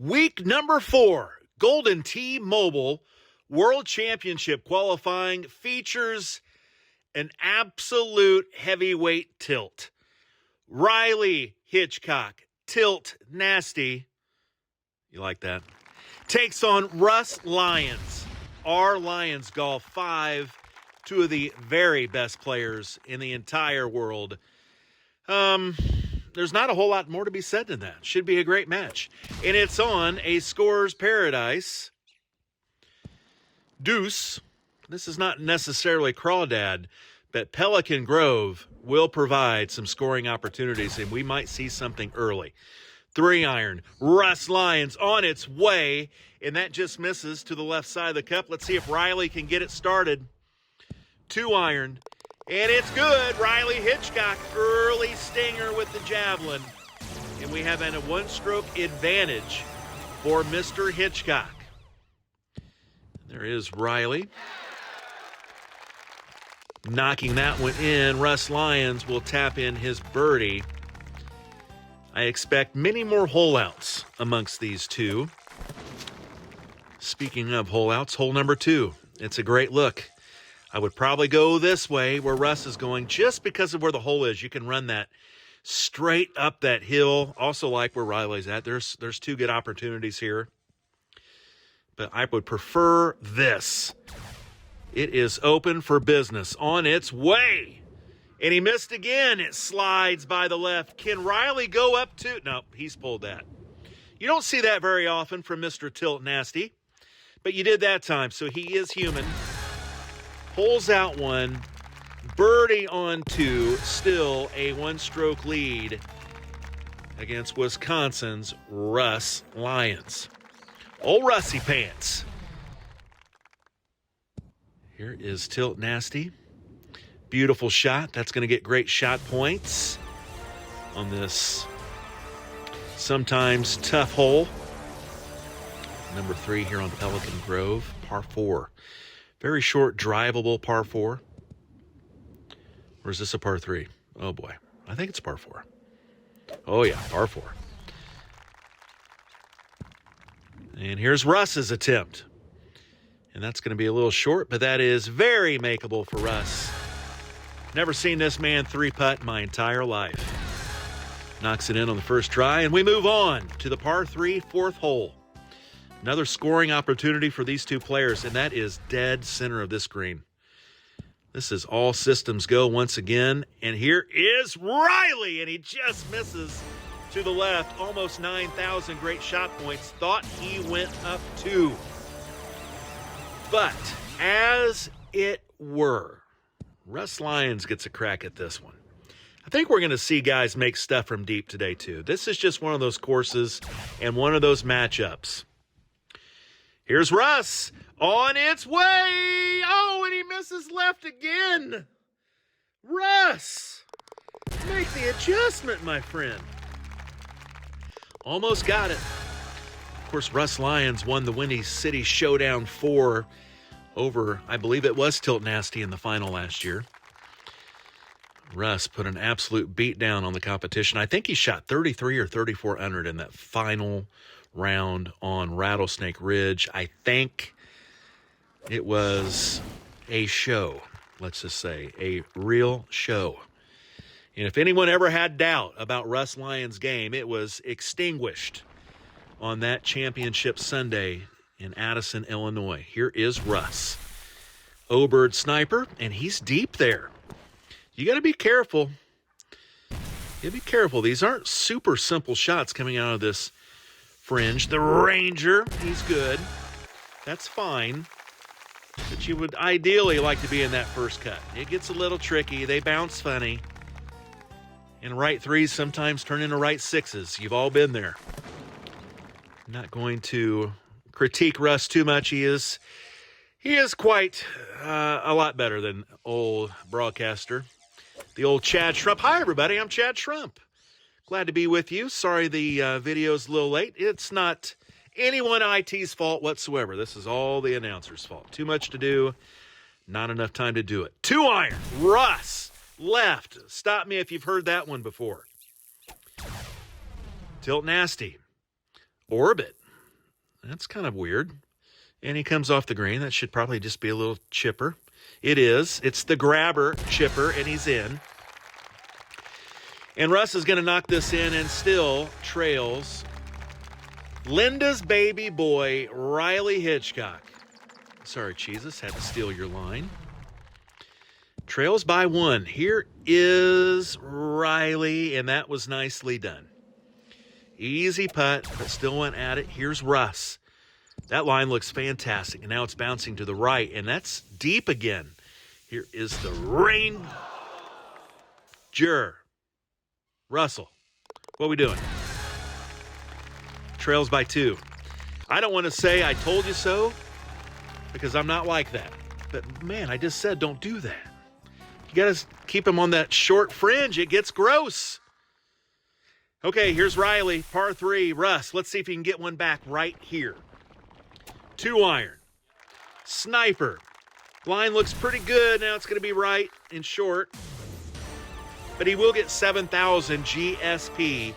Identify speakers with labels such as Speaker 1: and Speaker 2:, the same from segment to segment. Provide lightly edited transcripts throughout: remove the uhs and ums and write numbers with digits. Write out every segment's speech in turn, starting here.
Speaker 1: Week number 4, Golden T-Mobile World Championship qualifying features an absolute heavyweight tilt. Riley Hitchcock, tilt nasty. You like that? Takes on Russ Lyons, Rlyonsgolf5, two of the very best players in the entire world. There's not a whole lot more to be said than that. Should be a great match. And it's on a scorer's paradise. Deuce. This is not necessarily Crawdad, but Pelican Grove will provide some scoring opportunities, and we might see something early. 3-iron. Russ Lyons on its way, and that just misses to the left side of the cup. Let's see if Riley can get it started. 2-iron. And it's good. Riley Hitchcock, early stinger with the javelin. And we have a one-stroke advantage for Mr. Hitchcock. There is Riley. Knocking that one in. Russ Lyons will tap in his birdie. I expect many more hole-outs amongst these two. Speaking of hole-outs, hole number 2. It's a great look. I would probably go this way where Russ is going just because of where the hole is. You can run that straight up that hill. Also like where Riley's at. There's two good opportunities here. But I would prefer this. It is open for business. On its way. And he missed again. It slides by the left. Can Riley go up to? No, he's pulled that. You don't see that very often from Mr. Tilt Nasty. But you did that time, so he is human. Pulls out one, birdie on 2, still a one-stroke lead against Wisconsin's Russ Lyons. Old Russy Pants. Here is Tilt Nasty. Beautiful shot. That's going to get great shot points on this sometimes tough hole. Number 3 here on Pelican Grove, par 4. Very short, drivable par 4. Or is this a par 3? Oh, boy. I think it's par 4. Oh, yeah, par 4. And here's Russ's attempt. And that's going to be a little short, but that is very makeable for Russ. Never seen this man 3-putt my entire life. Knocks it in on the first try, and we move on to the par 3, 4th hole. Another scoring opportunity for these two players, and that is dead center of this green. This is all systems go once again. And here is Riley, and he just misses to the left. Almost 9,000 great shot points. Thought he went up 2. But as it were, Russ Lyons gets a crack at this one. I think we're going to see guys make stuff from deep today, too. This is just one of those courses and one of those matchups. Here's Russ on its way. Oh, and he misses left again. Russ, make the adjustment, my friend. Almost got it. Of course, Russ Lyons won the Windy City Showdown 4 over, I believe it was Tilt Nasty in the final last year. Russ put an absolute beat down on the competition. I think he shot 33 or 34 under in that final round on Rattlesnake Ridge. I think it was a show, let's just say, a real show. And if anyone ever had doubt about Russ Lyons' game, it was extinguished on that championship Sunday in Addison, Illinois. Here is Russ. O-Bird sniper, and he's deep there. You got to be careful. You got to be careful. These aren't super simple shots coming out of this fringe. The Ranger, he's good. That's fine. But you would ideally like to be in that first cut. It gets a little tricky. They bounce funny. And right 3s sometimes turn into right 6s. You've all been there. I'm not going to critique Russ too much. He is quite a lot better than old broadcaster. The old Chad Shrump. Hi, everybody. I'm Chad Shrump. Glad to be with you. Sorry the video's a little late. It's not anyone IT's fault whatsoever. This is all the announcer's fault. Too much to do. Not enough time to do it. 2-iron. Russ. Left. Stop me if you've heard that one before. Tilt Nasty. Orbit. That's kind of weird. And he comes off the green. That should probably just be a little chipper. It is. It's the grabber chipper, and he's in. And Russ is going to knock this in and still trails Linda's baby boy, Riley Hitchcock. Sorry, Jesus, had to steal your line. Trails by 1. Here is Riley, and that was nicely done. Easy putt, but still went at it. Here's Russ. That line looks fantastic, and now it's bouncing to the right, and that's deep again. Here is the Ranger. Russell, what are we doing? Trails by 2. I don't want to say I told you so, because I'm not like that. But, man, I just said don't do that. You got to keep him on that short fringe. It gets gross. Okay, here's Riley, par 3. Russ, let's see if he can get one back right here. 2-iron. Sniper. Line looks pretty good. Now it's going to be right and short. But he will get 7,000 GSP.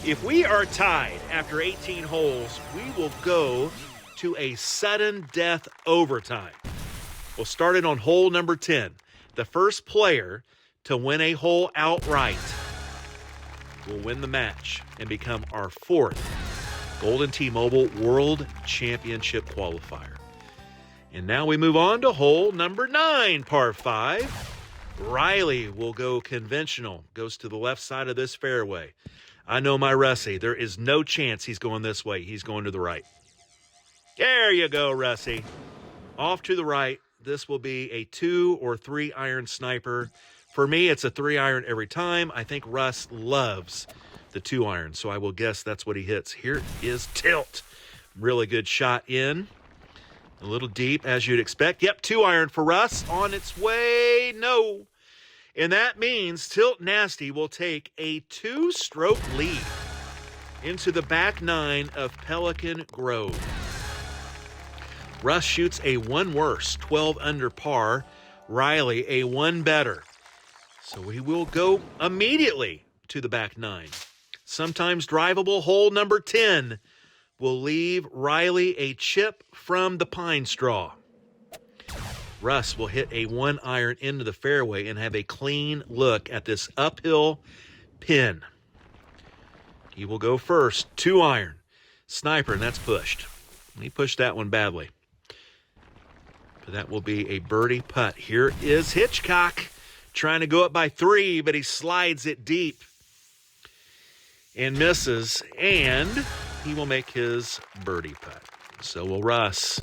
Speaker 1: If we are tied after 18 holes, we will go to a sudden death overtime. We'll start it on hole number 10. The first player to win a hole outright will win the match and become our 4th Golden T-Mobile World Championship qualifier. And now we move on to hole number 9, par 5. Riley will go conventional, goes to the left side of this fairway. I know my Russie. There is no chance he's going this way. He's going to the right. There you go, Russie. Off to the right. This will be a 2 or 3 iron sniper. For me, it's a 3-iron every time. I think Russ loves the 2-iron, so I will guess that's what he hits. Here is tilt. Really good shot in. A little deep, as you'd expect. Yep, 2-iron for Russ. On its way, no. And that means Tilt Nasty will take a 2-stroke lead into the back 9 of Pelican Grove. Russ shoots a 1 worse, 12 under par. Riley a 1 better. So we will go immediately to the back 9. Sometimes drivable hole number 10 will leave Riley a chip from the pine straw. Russ will hit a 1-iron into the fairway and have a clean look at this uphill pin. He will go first. 2-iron. Sniper, and that's pushed. He pushed that one badly. But that will be a birdie putt. Here is Hitchcock trying to go up by 3, but he slides it deep and misses, and he will make his birdie putt. So will Russ.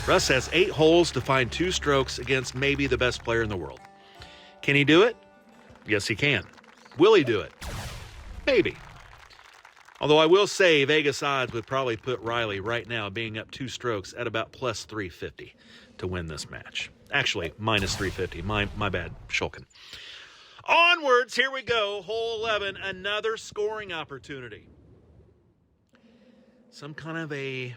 Speaker 1: Russ has 8 holes to find 2 strokes against maybe the best player in the world. Can he do it? Yes, he can. Will he do it? Maybe. Although I will say Vegas odds would probably put Riley right now being up 2 strokes at about plus 350 to win this match. Actually, minus 350. My bad, Shulkin. Onwards, here we go. Hole 11, another scoring opportunity. Some kind of a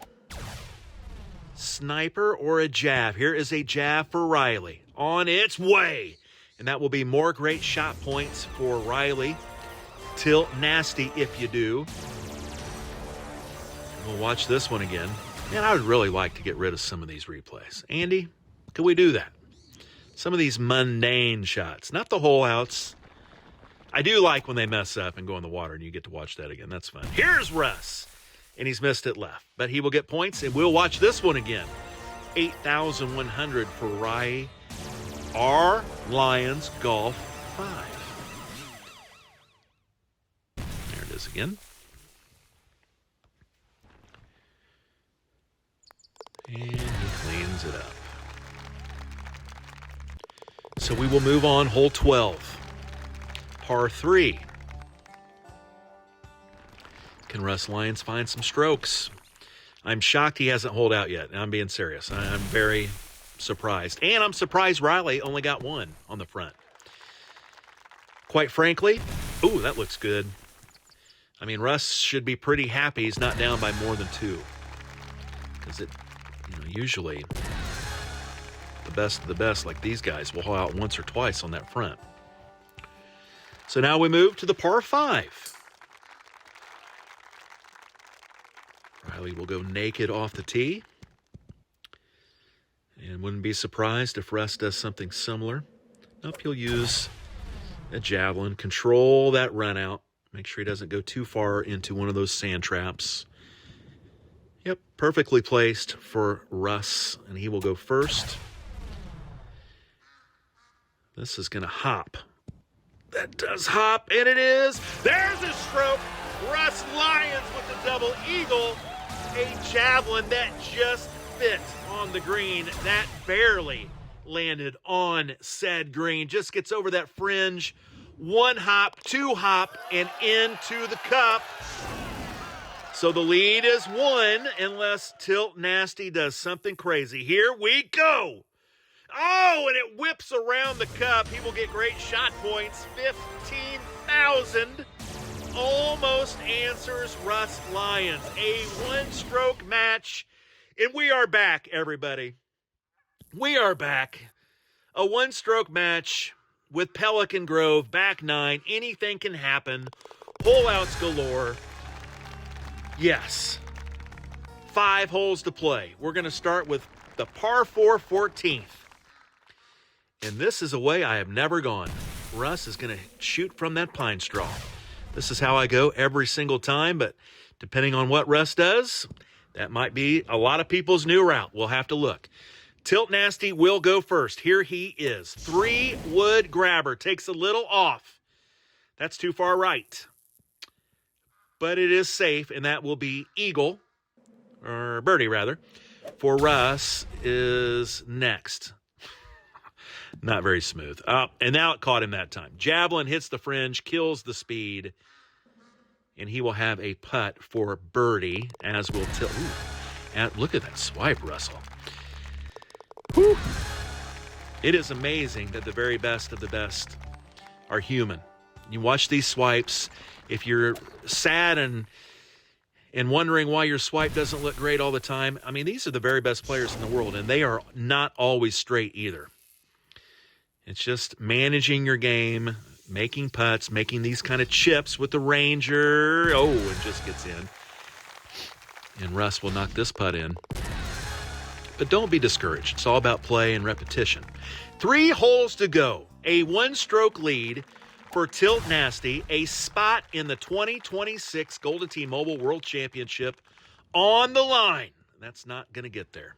Speaker 1: sniper or a jab. Here is a jab for Riley. On its way. And that will be more great shot points for Riley. Tilt Nasty if you do. We'll watch this one again. Man, I would really like to get rid of some of these replays. Andy, can we do that? Some of these mundane shots, not the hole outs. I do like when they mess up and go in the water and you get to watch that again. That's fun. Here's Russ. And he's missed it left. But he will get points, and we'll watch this one again. 8,100 for Rlyonsgolf5. There it is again. And he cleans it up. So we will move on, hole 12. Par 3. Can Russ Lyons find some strokes? I'm shocked he hasn't holed out yet. I'm being serious. I'm very surprised. And I'm surprised Riley only got 1 on the front. Quite frankly, ooh, that looks good. I mean, Russ should be pretty happy he's not down by more than 2. Because it, usually the best of the best, like these guys, will hole out once or twice on that front. So now we move to the par 5. Riley will go naked off the tee. And wouldn't be surprised if Russ does something similar. Nope, he'll use a javelin, control that run out. Make sure he doesn't go too far into one of those sand traps. Yep, perfectly placed for Russ, and he will go first. This is going to hop. That does hop, and it is. There's a stroke. Russ Lyons with the double eagle. A javelin that just fit on the green. That barely landed on said green. Just gets over that fringe. One hop, two hop, and into the cup. So the lead is one, unless Tilt Nasty does something crazy. Here we go. Oh, and it whips around the cup. He will get great shot points. 15,000. Almost answers Russ Lyons. A one-stroke match. And we are back, everybody. We are back. A one-stroke match with Pelican Grove, back nine. Anything can happen. Pull-outs galore. Yes. 5 holes to play. We're going to start with the par 4 14th. And this is a way I have never gone. Russ is going to shoot from that pine straw. This is how I go every single time, but depending on what Russ does, that might be a lot of people's new route. We'll have to look. Tilt Nasty will go first. Here he is. 3-wood grabber. Takes a little off. That's too far right. But it is safe, and that will be eagle, or birdie rather, for Russ is next. Not very smooth. And now it caught him that time. Javelin hits the fringe, kills the speed, and he will have a putt for birdie, as will Tilt. And look at that swipe, Russell. Whew. It is amazing that the very best of the best are human. You watch these swipes. If you're sad and wondering why your swipe doesn't look great all the time, I mean, these are the very best players in the world, and they are not always straight either. It's just managing your game, making putts, making these kind of chips with the Ranger. Oh, it just gets in. And Russ will knock this putt in. But don't be discouraged. It's all about play and repetition. 3 holes to go. A one-stroke lead for Tilt Nasty. A spot in the 2026 Golden Tee Mobile World Championship on the line. That's not going to get there.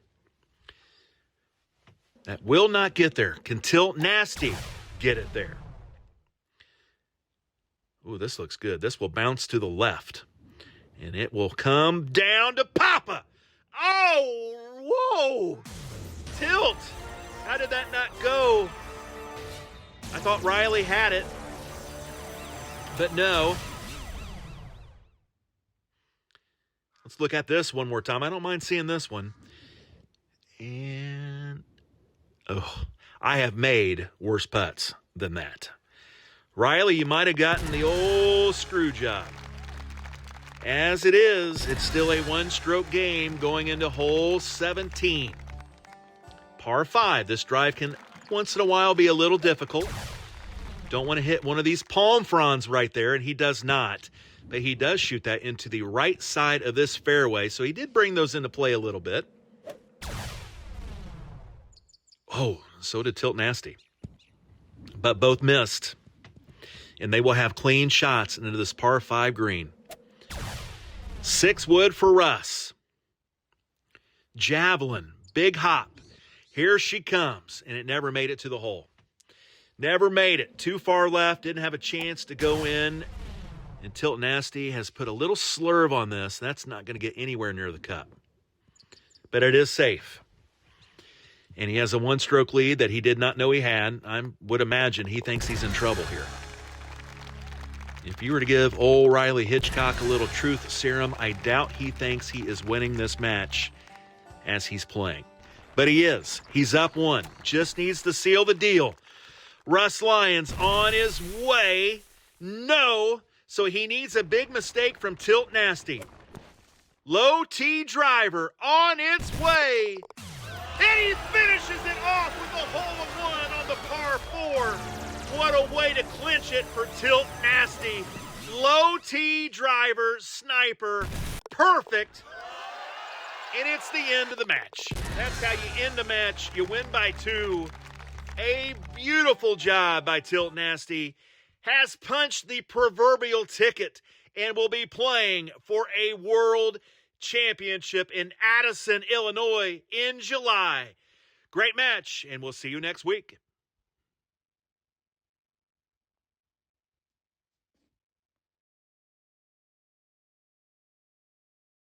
Speaker 1: That will not get there. Can Tilt Nasty get it there? Ooh, this looks good. This will bounce to the left. And it will come down to Papa. Oh, whoa. Tilt. How did that not go? I thought Riley had it. But no. Let's look at this one more time. I don't mind seeing this one. And oh, I have made worse putts than that. Riley, you might have gotten the old screw job. As it is, it's still a one-stroke game going into hole 17. Par 5. This drive can once in a while be a little difficult. Don't want to hit one of these palm fronds right there, and he does not. But he does shoot that into the right side of this fairway, so he did bring those into play a little bit. Oh, so did Tilt Nasty. But both missed. And they will have clean shots into this par 5 green. 6 wood for Russ. Javelin, big hop. Here she comes, and it never made it to the hole. Never made it. Too far left, didn't have a chance to go in. And Tilt Nasty has put a little slurve on this. That's not going to get anywhere near the cup. But it is safe. And he has a one-stroke lead that he did not know he had. I would imagine he thinks he's in trouble here. If you were to give old Riley Hitchcock a little truth serum, I doubt he thinks he is winning this match as he's playing. But he is. He's up 1. Just needs to seal the deal. Russ Lyons on his way. No. So he needs a big mistake from Tilt Nasty. Low T driver on its way. And he finishes it off with a hole-in-one on the par 4. What a way to clinch it for Tilt Nasty. Low T driver, sniper, perfect. And it's the end of the match. That's how you end a match. You win by 2. A beautiful job by Tilt Nasty. Has punched the proverbial ticket and will be playing for a world championship in Addison, Illinois in July. Great match, and we'll see you next week.